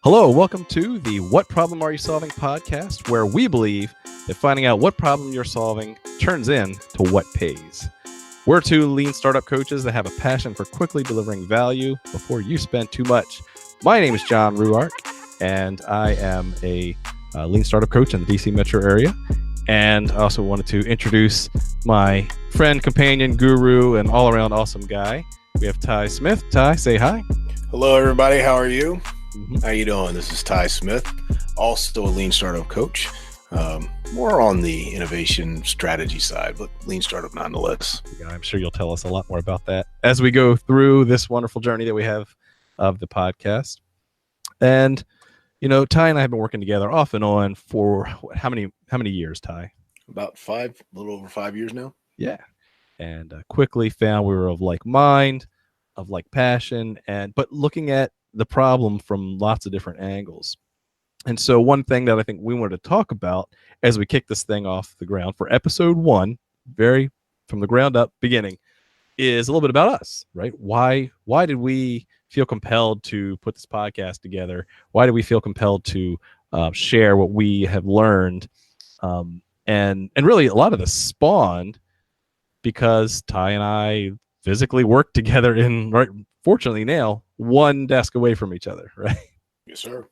Hello, welcome to the What Problem Are You Solving podcast, where we believe that finding out what problem you're solving turns into what pays. We're two lean startup coaches that have a passion for quickly delivering value before you spend too much. My name is Jon Ruark, and I am a lean startup coach in the DC metro area. And I also wanted to introduce my friend, companion, guru, and all-around awesome guy. We have Ty Smith. Ty, say hi. Hello, everybody. How are you? How you doing? This is Ty Smith, also a lean startup coach, more on the innovation strategy side, but lean startup nonetheless. Yeah, I'm sure you'll tell us a lot more about that as we go through this wonderful journey that we have of the podcast. And, you know, Ty and I have been working together off and on for how many years, Ty? About a little over 5 years now. Yeah. And quickly found we were of like mind, of like passion, but looking at the problem from lots of different angles. And so one thing that I think we wanted to talk about as we kick this thing off the ground for episode 1, very from the ground up beginning, is a little bit about us, right? Why did we feel compelled to put this podcast together? Why did we feel compelled to share what we have learned? And really a lot of this spawned because Ty and I physically work together fortunately now, one desk away from each other, right? Yes, sir.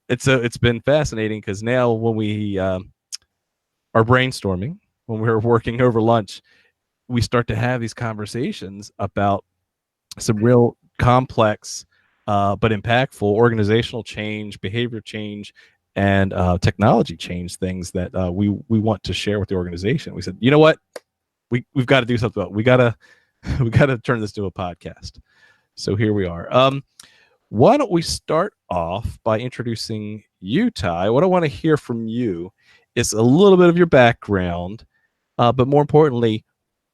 It's been fascinating because now when we are brainstorming, when we're working over lunch, we start to have these conversations about some real complex but impactful organizational change, behavior change, and technology change things that we want to share with the organization. We said, you know what, we've got to do something about it. We got to turn this into a podcast. So here we are. Why don't we start off by introducing you, Ty? What I want to hear from you is a little bit of your background, but more importantly,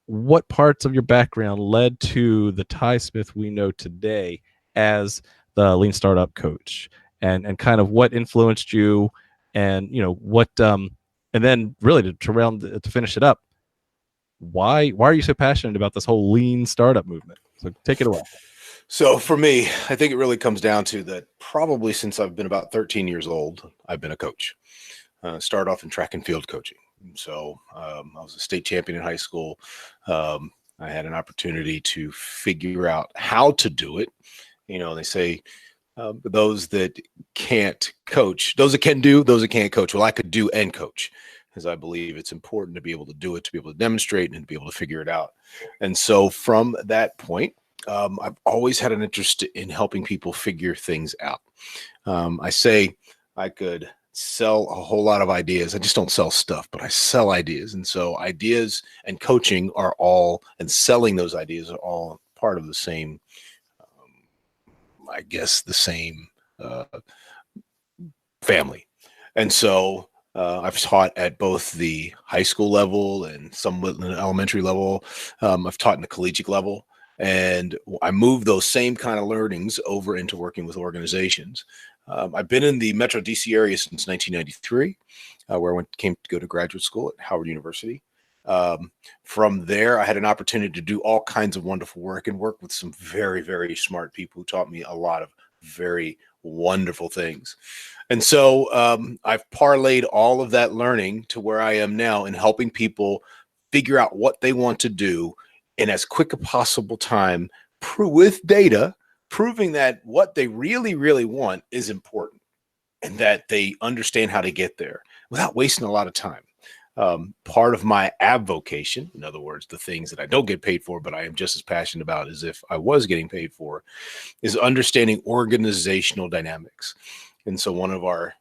what parts of your background led to the Ty Smith we know today as the lean startup coach, and kind of what influenced you, and you know what, and then really to finish it up, why are you so passionate about this whole lean startup movement? So take it away. So for me, I think it really comes down to that probably since I've been about 13 years old, I've been a coach. Started off in track and field coaching. So I was a state champion in high school. I had an opportunity to figure out how to do it. You know, they say those that can't coach, those that can do, those that can't coach. Well, I could do and coach, because I believe it's important to be able to do it, to be able to demonstrate, and to be able to figure it out. And so from that point, I've always had an interest in helping people figure things out. I say I could sell a whole lot of ideas. I just don't sell stuff, but I sell ideas. And so ideas and coaching are all, and selling those ideas are all part of the same, I guess, the same family. And so I've taught at both the high school level and somewhat in the elementary level. I've taught in the collegiate level. And I moved those same kind of learnings over into working with organizations. I've been in the Metro DC area since 1993, where I came to go to graduate school at Howard University. From there, I had an opportunity to do all kinds of wonderful work and work with some very, very smart people who taught me a lot of very wonderful things. And so I've parlayed all of that learning to where I am now in helping people figure out what they want to do in as quick a possible time, with data, proving that what they really, really want is important and that they understand how to get there without wasting a lot of time. Part of my avocation, in other words, the things that I don't get paid for, but I am just as passionate about as if I was getting paid for, is understanding organizational dynamics. And so one of our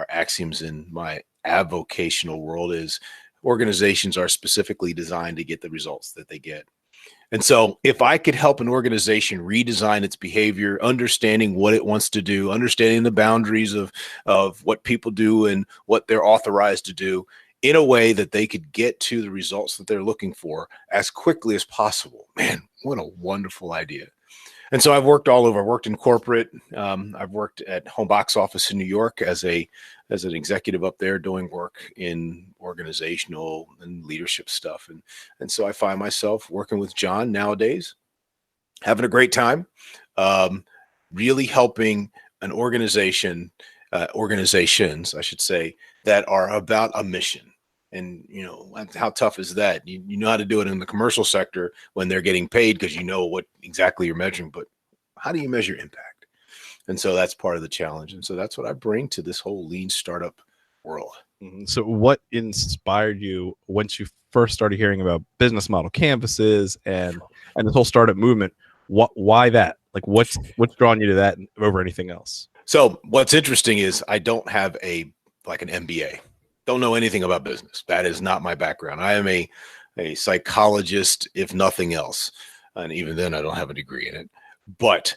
axioms in my avocational world is organizations are specifically designed to get the results that they get. And so if I could help an organization redesign its behavior, understanding what it wants to do, understanding the boundaries of what people do and what they're authorized to do in a way that they could get to the results that they're looking for as quickly as possible, man, what a wonderful idea. And so I've worked all over. I worked in corporate. I've worked at home box office in New York as an executive up there doing work in organizational and leadership stuff. And so I find myself working with Jon nowadays, having a great time, really helping an organization, organizations, I should say, that are about a mission. And how tough is that? You know how to do it in the commercial sector when they're getting paid because you know what exactly you're measuring, but how do you measure impact? And so that's part of the challenge. And so that's what I bring to this whole lean startup world. So what inspired you once you first started hearing about business model canvases and this whole startup movement? Why that? Like what's drawing you to that over anything else? So what's interesting is I don't have an MBA. Don't know anything about business. That is not my background. I am a psychologist, if nothing else. And even then I don't have a degree in it. But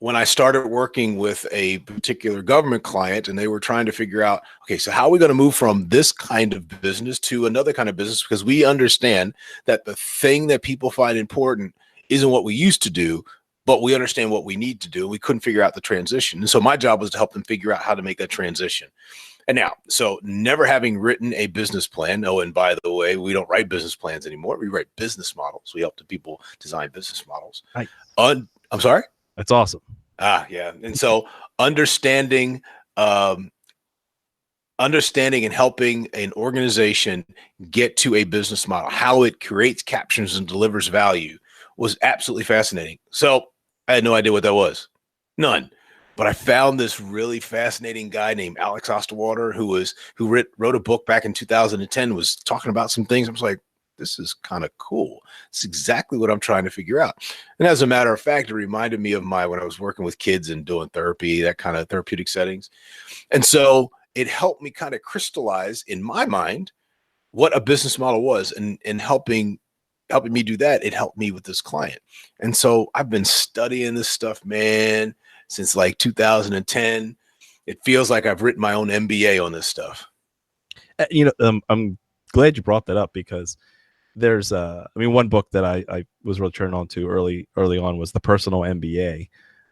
when I started working with a particular government client and they were trying to figure out, okay, so how are we going to move from this kind of business to another kind of business? Because we understand that the thing that people find important isn't what we used to do, but we understand what we need to do. We couldn't figure out the transition. And so my job was to help them figure out how to make that transition. And now, so never having written a business plan. Oh, and by the way, we don't write business plans anymore. We write business models. We help the people design business models. Nice. I'm sorry? That's awesome. Yeah. And so understanding and helping an organization get to a business model, how it creates, captures, and delivers value was absolutely fascinating. So I had no idea what that was. None. But I found this really fascinating guy named Alex Osterwalder who wrote a book back in 2010, was talking about some things. I was like, this is kind of cool. It's exactly what I'm trying to figure out. And as a matter of fact, it reminded me of when I was working with kids and doing therapy, that kind of therapeutic settings. And so it helped me kind of crystallize in my mind what a business model was, and helping me do that. It helped me with this client. And so I've been studying this stuff, man, since like 2010. It feels like I've written my own MBA on this stuff. I'm glad you brought that up because there's one book that I was really turned on to early on was The Personal MBA,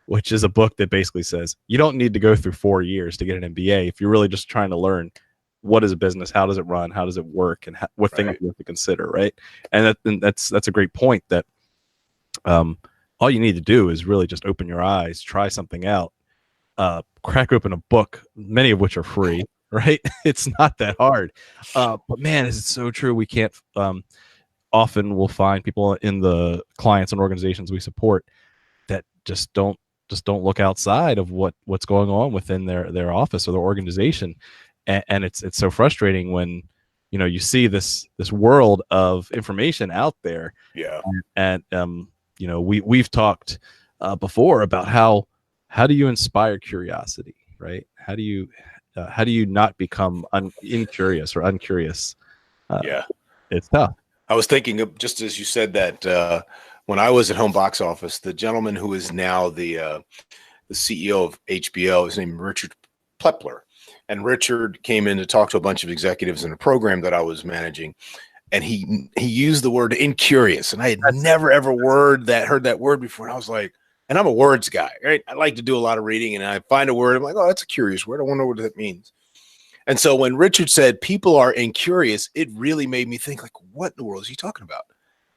which is a book that basically says you don't need to go through 4 years to get an MBA if you're really just trying to learn what is a business, how does it run, how does it work, and what things you have to consider, right? And that's a great point that all you need to do is really just open your eyes, try something out, crack open a book, many of which are free, right? It's not that hard. But man, is it so true. We can't often we'll find people in the clients and organizations we support that just don't look outside of what's going on within their office or their organization. And it's so frustrating when you see this world of information out there. Yeah. And we've talked before about how do you inspire curiosity, right? How do you not become incurious or uncurious? Yeah, it's tough. I was thinking of, just as you said that, when I was at Home Box Office, the gentleman who is now the CEO of HBO is named Richard Plepler. And Richard came in to talk to a bunch of executives in a program that I was managing. And he used the word incurious. And I had never, ever heard that word before. And I was like, and I'm a words guy, right? I like to do a lot of reading, and I find a word. I'm like, oh, that's a curious word. I wonder what that means. And so when Richard said people are incurious, it really made me think, like, what in the world is he talking about?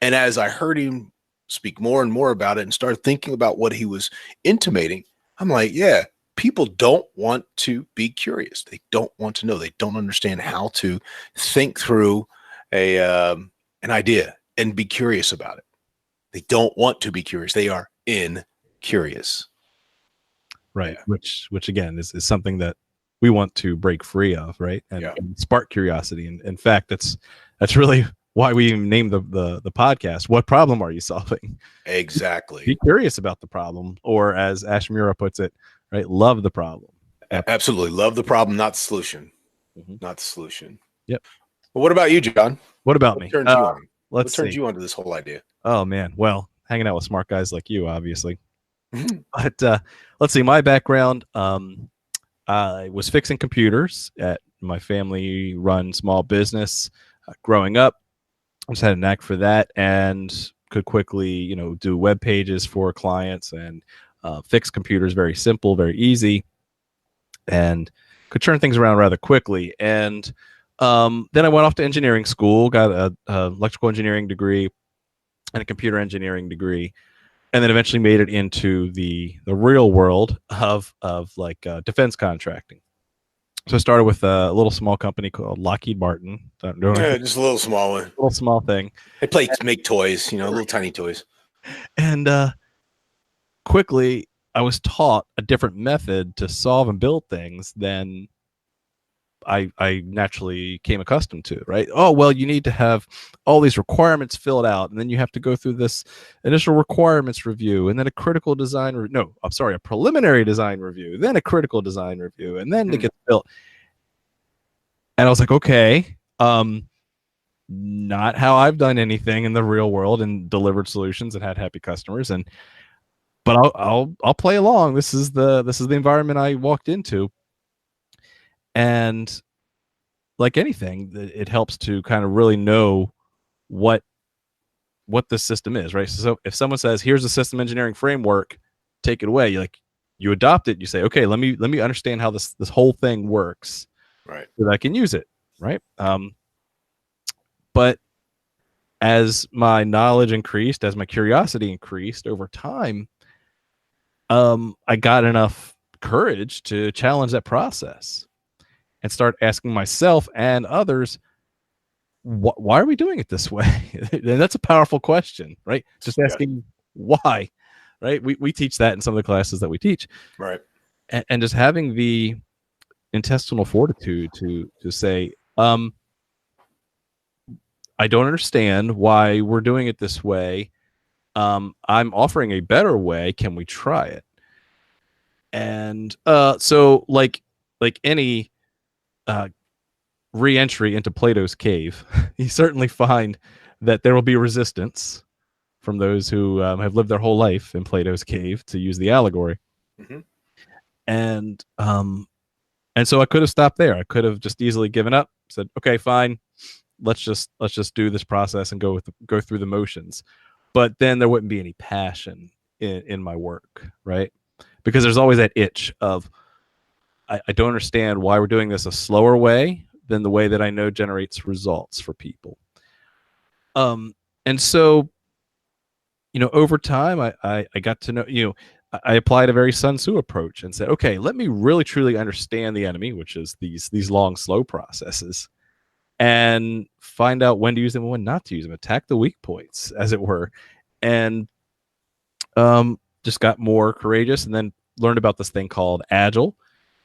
And as I heard him speak more and more about it and started thinking about what he was intimating, I'm like, yeah, people don't want to be curious. They don't want to know. They don't understand how to think through an idea and be curious about it. They don't want to be curious. They are incurious. Right. Yeah. Which again is something that we want to break free of, right? And spark curiosity. And in fact, that's really why we even named the podcast. What problem are you solving? Exactly. Be curious about the problem, or as Ashmura puts it, right? Love the problem. Absolutely. Love the problem, not the solution. Mm-hmm. Not the solution. Yep. Well, what about you, John? What about me? Turns you on? What turned you onto this whole idea? Oh man. Well, hanging out with smart guys like you, obviously. But let's see. My background, I was fixing computers at my family-run small business growing up. I just had a knack for that, and could quickly, do web pages for clients and fix computers. Very simple, very easy, and could turn things around rather quickly. And then I went off to engineering school, got a electrical engineering degree and a computer engineering degree. and then eventually made it into the real world of like defense contracting. So I started with a little small company called Lockheed Martin. Don't know if Yeah, it's just a little small one. a little small thing. They make toys, little tiny toys. And quickly, I was taught a different method to solve and build things than I naturally came accustomed to, right? Oh, well, you need to have all these requirements filled out, and then you have to go through this initial requirements review, and then a critical design no, I'm sorry, a preliminary design review, then a critical design review, and then it gets built. And I was like, okay, not how I've done anything in the real world and delivered solutions and had happy customers. And but I'll play along. This is the environment I walked into, and like anything, it helps to kind of really know what the system is, right? So if someone says, "Here's a system engineering framework, take it away," you adopt it. You say, "Okay, let me understand how this whole thing works, Right. so that I can use it," right? But as my knowledge increased, as my curiosity increased over time, I got enough courage to challenge that process and start asking myself and others, why are we doing it this way? And that's a powerful question, right? Just asking why, right? We teach that in some of the classes that we teach, right? And just having the intestinal fortitude to say, I don't understand why we're doing it this way. I'm offering a better way. Can we try it? And so like any re-entry into Plato's cave, you certainly find that there will be resistance from those who have lived their whole life in Plato's cave, to use the allegory. Mm-hmm. And so I could have stopped there. I could have just easily given up, said, okay, fine, let's just do this process and go through the motions. But then there wouldn't be any passion in my work, right? Because there's always that itch of, I don't understand why we're doing this a slower way than the way that I know generates results for people. And so, over time, I got to know, I applied a very Sun Tzu approach and said, okay, let me really truly understand the enemy, which is these long, slow processes, and find out when to use them and when not to use them. Attack the weak points, as it were, and just got more courageous, and then learned about this thing called Agile,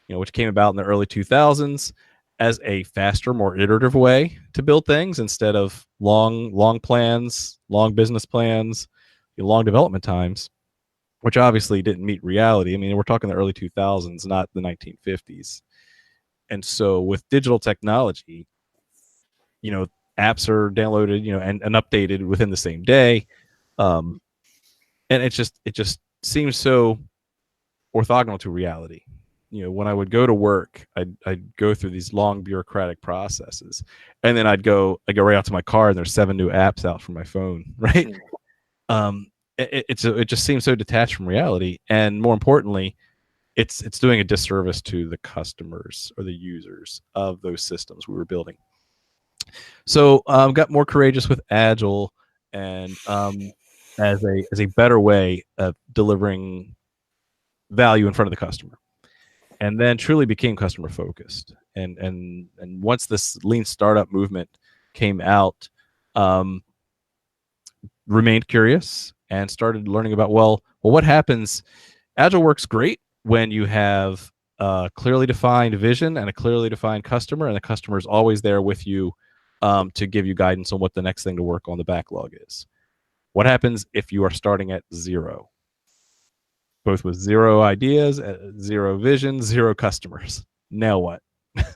which came about in the early 2000s as a faster, more iterative way to build things instead of long plans, long business plans, long development times, which obviously didn't meet reality. I mean, we're talking the early 2000s, not the 1950s. And so with digital technology, apps are downloaded, and updated within the same day. And it just seems so orthogonal to reality. When I would go to work, I'd go through these long bureaucratic processes, and then I go right out to my car, and there's 7 new apps out from my phone, right? It just seems so detached from reality, and more importantly, it's doing a disservice to the customers or the users of those systems we were building. So got more courageous with Agile, and as a better way of delivering value in front of the customer, and then truly became customer focused. And once this lean startup movement came out, remained curious and started learning about, well, what happens. Agile works great when you have a clearly defined vision and a clearly defined customer, and the customer is always there with you to give you guidance on what the next thing to work on the backlog is. What happens if you are starting at zero, both with zero ideas, zero vision, zero customers? Now what?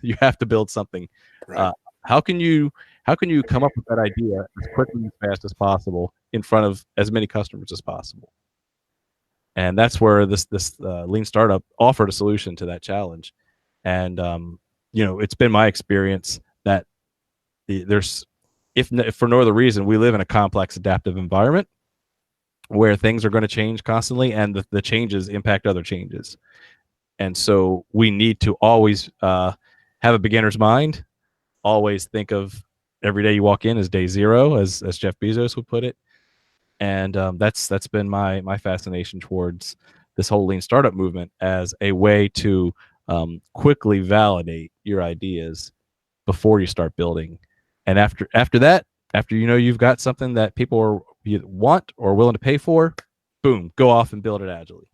You have to build something. Right. How can you come up with that idea as quickly and fast as possible in front of as many customers as possible? And that's where this lean startup offered a solution to that challenge. And it's been my experience that there's, if for no other reason, we live in a complex adaptive environment where things are going to change constantly, and the changes impact other changes. And so we need to always have a beginner's mind, always think of every day you walk in as day zero, as Jeff Bezos would put it, And that's been my fascination towards this whole lean startup movement as a way to quickly validate your ideas before you start building. And after that, after you know you've got something that people are want or willing to pay for, boom, go off and build it agilely.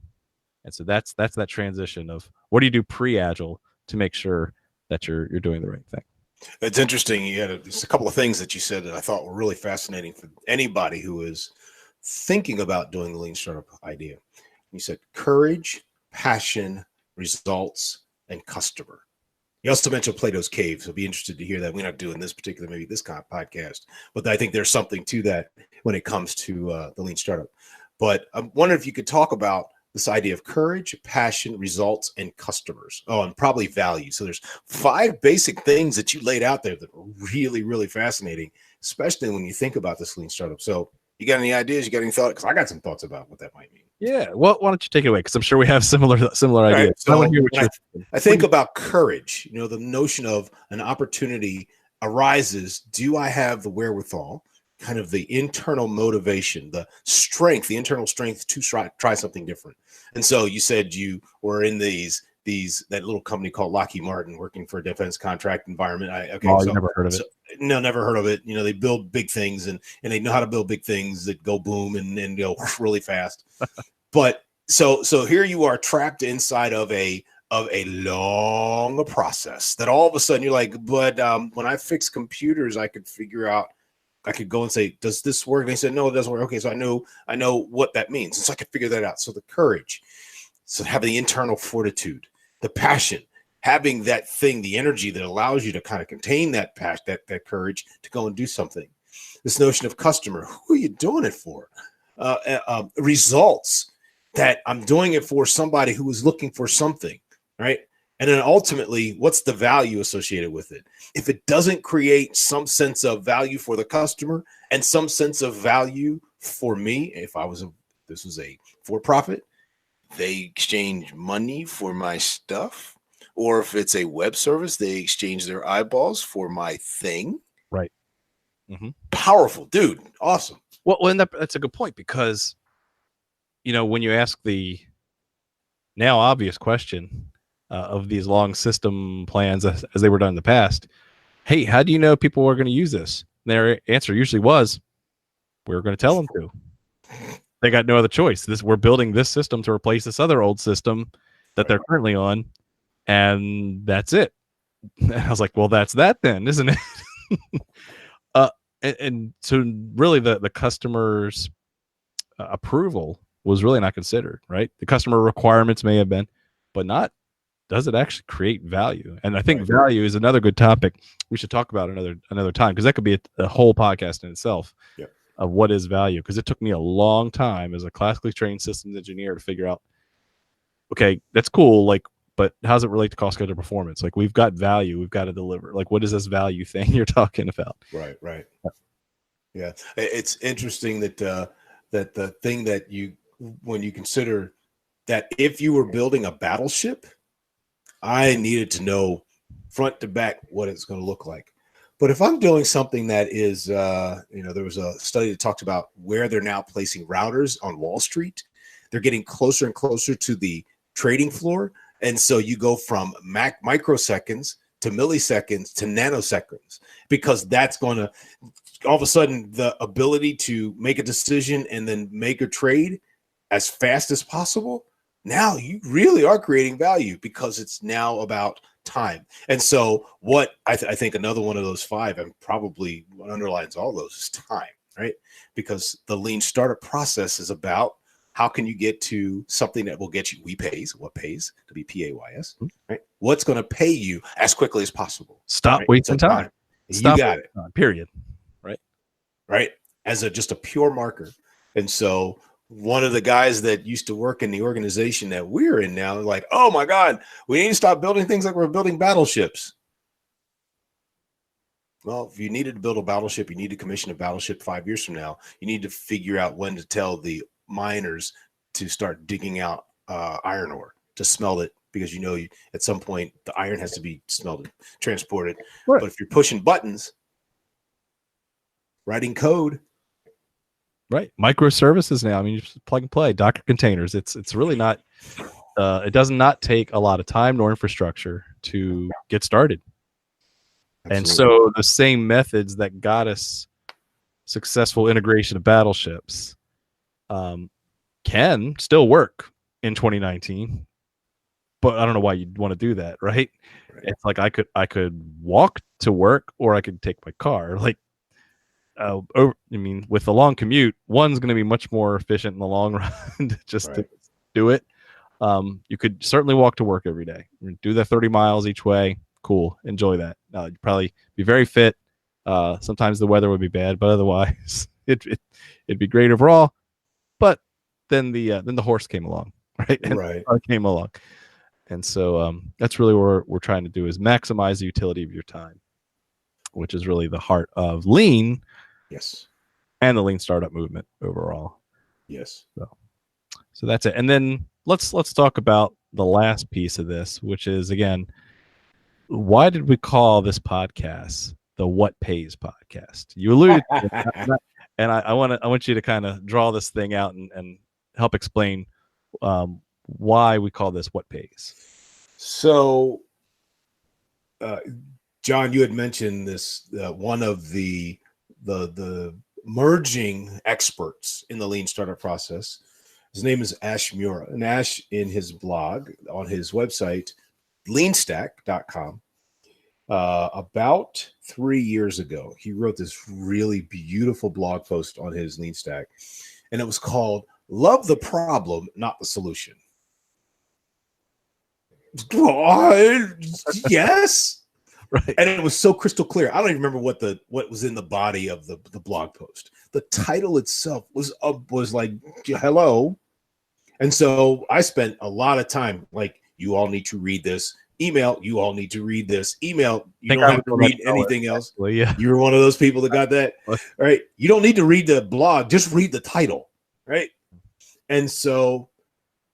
And so that's that transition of what do you do pre-agile to make sure that you're doing the right thing. It's interesting. You had there's a couple of things that you said that I thought were really fascinating for anybody who is thinking about doing the lean startup idea. You said courage, passion, results, and customer. You also mentioned Plato's Cave, so I'll be interested to hear that. We're not doing this particular, maybe this kind of podcast, but I think there's something to that when it comes to the lean startup. But I'm wondering if you could talk about this idea of courage, passion, results, and customers. Oh, and probably value. So there's 5 basic things that you laid out there that are really, really fascinating, especially when you think about this lean startup. So you got any ideas? You got any thoughts? Because I got some thoughts about what that might mean. Yeah. Well, why don't you take it away? Because I'm sure we have similar ideas. Right. So I think about courage, the notion of an opportunity arises. Do I have the wherewithal, kind of the internal motivation, the strength, the internal strength to try something different? And so you said you were in that little company called Lockheed Martin, working for a defense contract environment. Never heard of it. No, never heard of it. They build big things and they know how to build big things that go boom and go really fast. But so here you are trapped inside of a long process that all of a sudden you're like, but when I fix computers, I could figure out, I could go and say, does this work? And they said, no, it doesn't work. Okay, so I know what that means. And so I could figure that out. So the courage, so having the internal fortitude, the passion, having that thing, the energy that allows you to kind of contain that passion, that courage to go and do something. This notion of customer, who are you doing it for? Results, that I'm doing it for somebody who is looking for something, right? And then ultimately, what's the value associated with it? If it doesn't create some sense of value for the customer and some sense of value for me, if this was a for-profit, they exchange money for my stuff. Or if it's a web service, they exchange their eyeballs for my thing. Right. Mm-hmm. Powerful, dude. Awesome. Well, and that's a good point, because, when you ask the now obvious question of these long system plans as they were done in the past, hey, how do you know people are going to use this? And their answer usually was, we're going to tell them to. They got no other choice. We're building this system to replace this other old system that they're currently on, and that's it. And I was like, well, that's that then, isn't it? And so really the customer's approval was really not considered, right? The customer requirements may have been, but not, does it actually create value? And I think value is another good topic we should talk about another time, because that could be a whole podcast in itself. Yeah. Of what is value. Because it took me a long time as a classically trained systems engineer to figure out, okay, that's cool, like, but how does it relate to cost, schedule, performance? Like, we've got value, we've got to deliver. Like, what is this value thing you're talking about? Right. Yeah. It's interesting that that the thing that when you consider that if you were building a battleship, I needed to know front to back what it's going to look like. But if I'm doing something that is, there was a study that talked about where they're now placing routers on Wall Street. They're getting closer and closer to the trading floor. And so you go from microseconds to milliseconds to nanoseconds, because that's going to, all of a sudden, the ability to make a decision and then make a trade as fast as possible. Now you really are creating value, because it's now about time. And so what I think another one of those 5, and probably what underlines all those, is time, right? Because the lean startup process is about how can you get to something that will get you, what pays, to be PAYS, right? What's going to pay you as quickly as possible. Stop wasting time. You got it. Period. Right. As just a pure marker. And so one of the guys that used to work in the organization that we're in now, like, oh my God, we need to stop building things like we're building battleships. Well, if you needed to build a battleship, you need to commission a battleship 5 years from now. You need to figure out when to tell the miners to start digging out iron ore, to smelt it, because at some point the iron has to be smelted, transported. Right. But if you're pushing buttons, writing code, Right. Microservices now. I mean, you just plug and play Docker containers. It's really not. It does not take a lot of time nor infrastructure to get started. Absolutely. And so the same methods that got us successful integration of battleships can still work in 2019. But I don't know why you'd want to do that, right? It's like I could walk to work or I could take my car. Like, I mean, with the long commute, one's going to be much more efficient in the long run to do it. You could certainly walk to work every day. Do the 30 miles each way. Cool. Enjoy that. You'd probably be very fit. Sometimes the weather would be bad, but otherwise it'd be great overall. But then the horse came along, right? And the car came along. And so that's really what we're trying to do, is maximize the utility of your time, which is really the heart of Lean. Yes. And the Lean startup movement overall. Yes. So that's it. And then let's talk about the last piece of this, which is, again, why did we call this podcast the What Pays podcast? You alluded to it, and I want you to kind of draw this thing out and help explain why we call this What Pays. So, John, you had mentioned this, one of the merging experts in the Lean startup process. His name is Ash Mura. And Ash, in his blog on his website, leanstack.com, about 3 years ago, he wrote this really beautiful blog post on his Lean Stack. And it was called Love the Problem, Not the Solution. Yes. Right. And it was so crystal clear. I don't even remember what was in the body of the blog post. The title itself was like, hello. And so I spent a lot of time like, you all need to read this. Email, you all need to read this. Email, you don't have to read anything else. Well, yeah. You were one of those people that got that. Right. You don't need to read the blog. Just read the title. Right. And so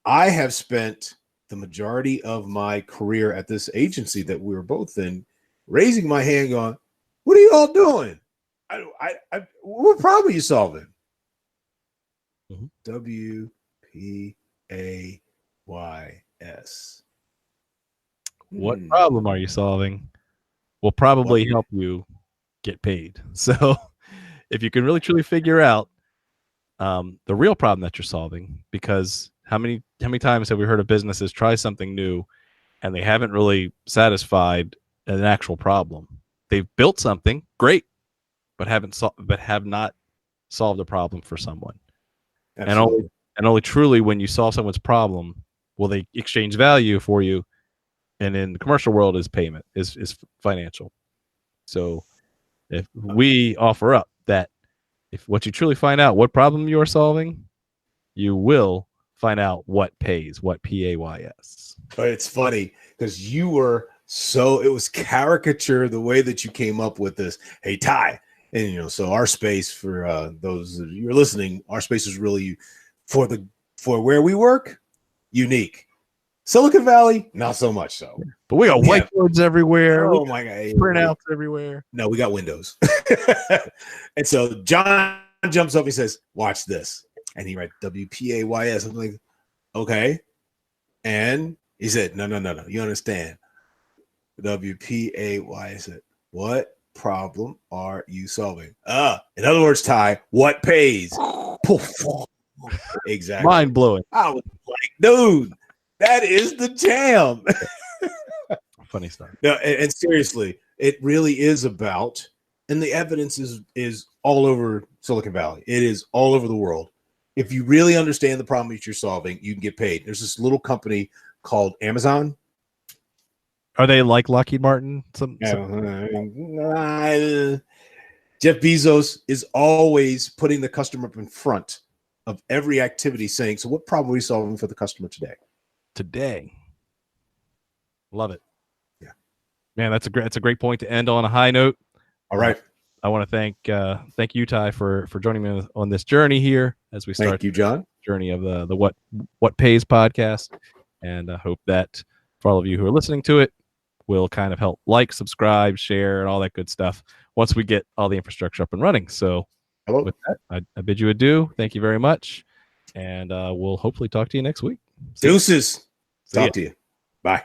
I have spent the majority of my career at this agency that we were both in, raising my hand going, what are you all doing? What problem are you solving? Mm-hmm. WPAYS. What problem are you solving? Will probably help you get paid. So if you can really truly figure out the real problem that you're solving, because how many times have we heard of businesses try something new and they haven't really satisfied an actual problem? They've built something great, but have not solved a problem for someone. Absolutely. And only truly when you solve someone's problem will they exchange value for you. And in the commercial world, is payment, is financial. So if we offer up that, if what you truly find out what problem you are solving, you will find out what pays, what PAYS. But it's funny because it was caricature the way that you came up with this. Hey, Ty. And, so our space, for those of you are listening, our space is really for where we work, unique. Silicon Valley, not so much so. But we got whiteboards everywhere. Oh my God. Printouts everywhere. No, we got windows. And so John jumps up and says, watch this. And he writes WPAYS. I'm like, okay. And he said, no. You understand. WPAY. said, what problem are you solving? In other words, Ty, what pays? Exactly. Mind blowing. I was like, dude, that is the jam. Funny stuff. No, and seriously, it really is about, and the evidence is all over Silicon Valley. It is all over the world. If you really understand the problem that you're solving, you can get paid. There's this little company called Amazon. Are they like Lockheed Martin? Jeff Bezos is always putting the customer up in front of every activity, saying, so what problem are we solving for the customer today? Love it. Yeah, man, that's a great point to end on a high note. All right. I want to thank you, Ty, for joining me on this journey here as we start. Thank you, John. The journey of the What Pays podcast, and I hope that for all of you who are listening to it, will kind of help like, subscribe, share, and all that good stuff once we get all the infrastructure up and running. So Hello. with that, I bid you adieu. Thank you very much. And we'll hopefully talk to you next week. See ya. Deuces. See ya. Talk to you. Bye.